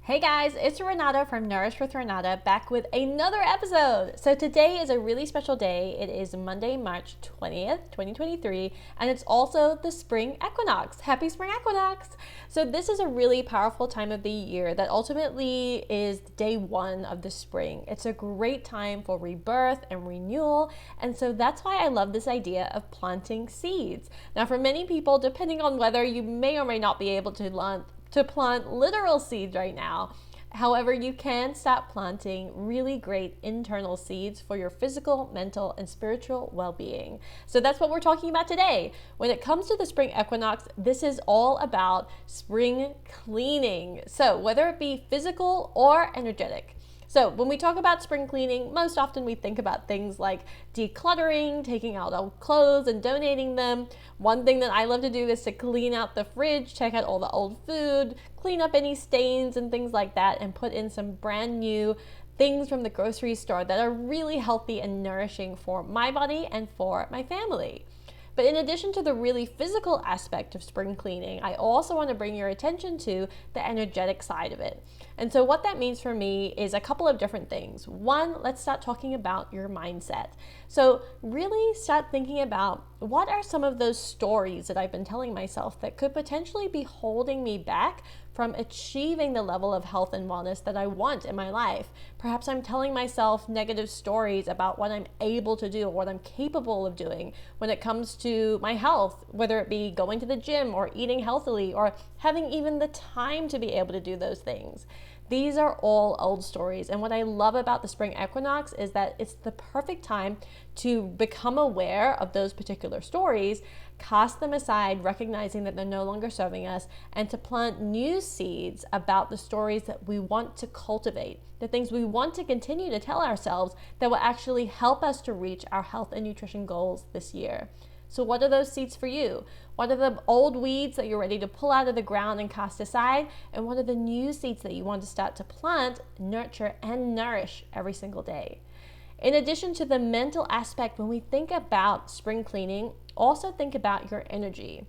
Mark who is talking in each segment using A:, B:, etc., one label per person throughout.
A: Hey guys, it's Renata from Nourish with Renata back with another episode. So today is a really special day. It is Monday, March 20th, 2023, and it's also the Spring Equinox. Happy Spring Equinox! So this is a really powerful time of the year that ultimately is day one of the spring. It's a great time for rebirth and renewal, and so that's why I love this idea of planting seeds. Now for many people, depending on whether you may or may not be able to plant literal seeds right now. However, you can start planting really great internal seeds for your physical, mental, and spiritual well-being. So that's what we're talking about today. When it comes to the spring equinox, this is all about spring cleaning. So whether it be physical or energetic. So when we talk about spring cleaning, most often we think about things like decluttering, taking out old clothes and donating them. One thing that I love to do is to clean out the fridge, check out all the old food, clean up any stains and things like that, and put in some brand new things from the grocery store that are really healthy and nourishing for my body and for my family. But in addition to the really physical aspect of spring cleaning, I also want to bring your attention to the energetic side of it. And so what that means for me is a couple of different things. One, let's start talking about your mindset. So really start thinking about what are some of those stories that I've been telling myself that could potentially be holding me back from achieving the level of health and wellness that I want in my life. Perhaps I'm telling myself negative stories about what I'm able to do or what I'm capable of doing when it comes to my health, whether it be going to the gym or eating healthily or having even the time to be able to do those things. These are all old stories, and what I love about the spring equinox is that it's the perfect time to become aware of those particular stories, cast them aside, recognizing that they're no longer serving us, and to plant new seeds about the stories that we want to cultivate, the things we want to continue to tell ourselves that will actually help us to reach our health and nutrition goals this year. So what are those seeds for you? What are the old weeds that you're ready to pull out of the ground and cast aside? And what are the new seeds that you want to start to plant, nurture, and nourish every single day? In addition to the mental aspect, when we think about spring cleaning, also think about your energy.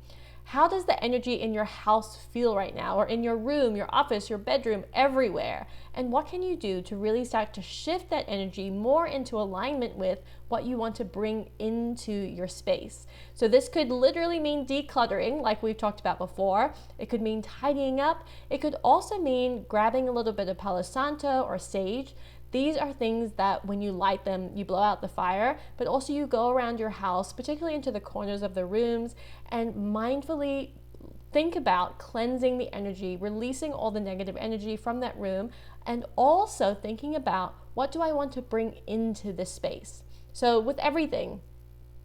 A: How does the energy in your house feel right now, or in your room, your office, your bedroom, everywhere? And what can you do to really start to shift that energy more into alignment with what you want to bring into your space? So this could literally mean decluttering, like we've talked about before. It could mean tidying up. It could also mean grabbing a little bit of Palo Santo or sage. These are things that when you light them, you blow out the fire, but also you go around your house, particularly into the corners of the rooms, and mindfully think about cleansing the energy, releasing all the negative energy from that room, and also thinking about what do I want to bring into this space. So with everything,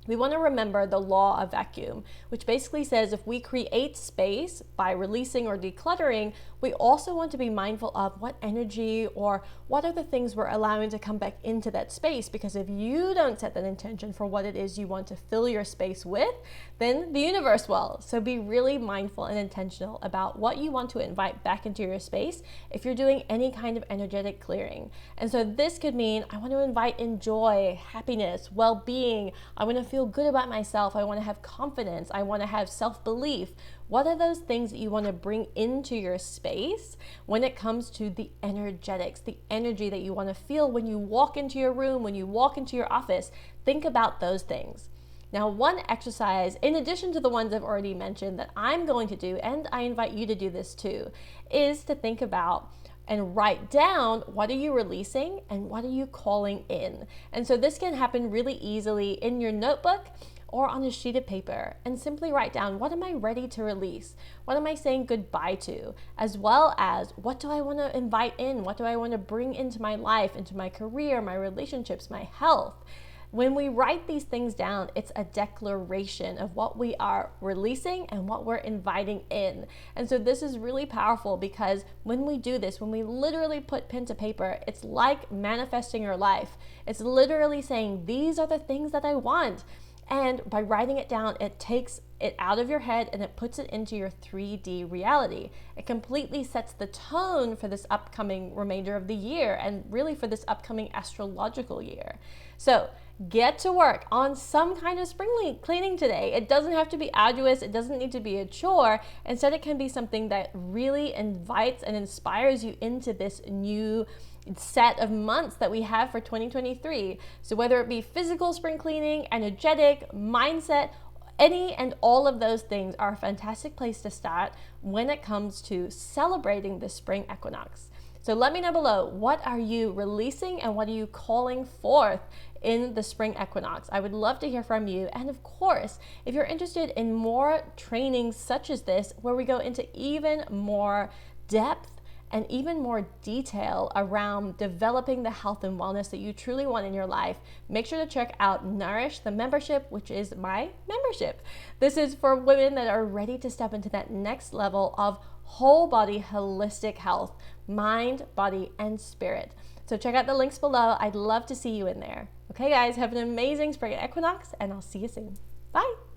A: we want to remember the law of vacuum, which basically says if we create space by releasing or decluttering, we also want to be mindful of what energy or what are the things we're allowing to come back into that space. Because if you don't set that intention for what it is you want to fill your space with, then the universe will. So be really mindful and intentional about what you want to invite back into your space if you're doing any kind of energetic clearing. And so this could mean I want to invite in joy, happiness, well-being. I want to feel good about myself. I want to have confidence. I want to have self-belief. What are those things that you want to bring into your space when it comes to the energetics, the energy that you want to feel when you walk into your room, when you walk into your office? Think about those things. Now, one exercise, in addition to the ones I've already mentioned that I'm going to do, and I invite you to do this too, is to think about and write down what are you releasing and what are you calling in. And so this can happen really easily in your notebook or on a sheet of paper, and simply write down what am I ready to release? What am I saying goodbye to? As well as what do I want to invite in? What do I want to bring into my life, into my career, my relationships, my health? When we write these things down, it's a declaration of what we are releasing and what we're inviting in. And so this is really powerful because when we do this, when we literally put pen to paper, it's like manifesting your life. It's literally saying, these are the things that I want. And by writing it down, it takes it out of your head and it puts it into your 3D reality. It completely sets the tone for this upcoming remainder of the year and really for this upcoming astrological year. So get to work on some kind of spring cleaning today. It doesn't have to be arduous. It doesn't need to be a chore. Instead, it can be something that really invites and inspires you into this new set of months that we have for 2023. So whether it be physical spring cleaning, energetic, mindset, any and all of those things are a fantastic place to start when it comes to celebrating the spring equinox. So let me know below, what are you releasing and what are you calling forth in the spring equinox? I would love to hear from you. And of course, if you're interested in more trainings such as this, where we go into even more depth and even more detail around developing the health and wellness that you truly want in your life, make sure to check out Nourish, the membership, which is my membership. This is for women that are ready to step into that next level of whole body holistic health, mind, body, and spirit. So check out the links below. I'd love to see you in there. Okay, guys, have an amazing spring equinox, and I'll see you soon. Bye.